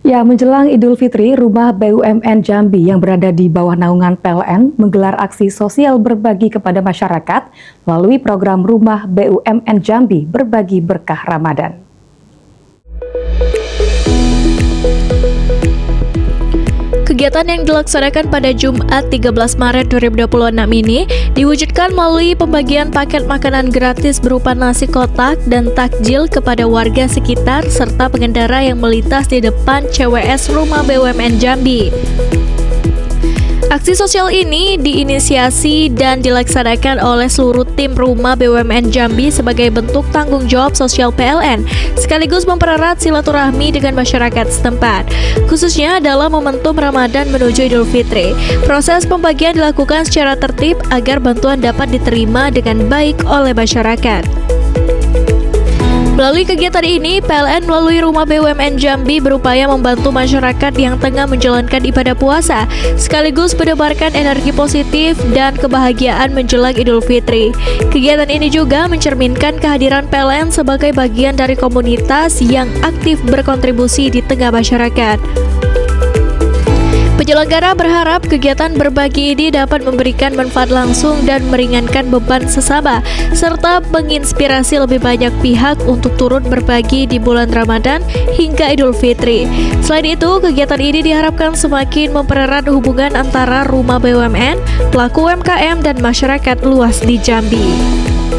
Ya, menjelang Idul Fitri, Rumah BUMN Jambi yang berada di bawah naungan PLN menggelar aksi sosial berbagi kepada masyarakat melalui program Rumah BUMN Jambi Berbagi Berkah Ramadan. Kegiatan yang dilaksanakan pada Jumat 13 Maret 2026 ini diwujudkan melalui pembagian paket makanan gratis berupa nasi kotak dan takjil kepada warga sekitar serta pengendara yang melintas di depan CWS Rumah BUMN Jambi. Aksi sosial ini diinisiasi dan dilaksanakan oleh seluruh tim Rumah BUMN Jambi sebagai bentuk tanggung jawab sosial PLN, sekaligus mempererat silaturahmi dengan masyarakat setempat, khususnya dalam momentum Ramadan menuju Idul Fitri. Proses pembagian dilakukan secara tertib agar bantuan dapat diterima dengan baik oleh masyarakat. Melalui kegiatan ini, PLN melalui Rumah BUMN Jambi berupaya membantu masyarakat yang tengah menjalankan ibadah puasa, sekaligus menebarkan energi positif dan kebahagiaan menjelang Idul Fitri. Kegiatan ini juga mencerminkan kehadiran PLN sebagai bagian dari komunitas yang aktif berkontribusi di tengah masyarakat. Penyelenggara berharap kegiatan berbagi ini dapat memberikan manfaat langsung dan meringankan beban sesama, serta menginspirasi lebih banyak pihak untuk turut berbagi di bulan Ramadan hingga Idul Fitri. Selain itu, kegiatan ini diharapkan semakin mempererat hubungan antara Rumah BUMN, pelaku UMKM, dan masyarakat luas di Jambi.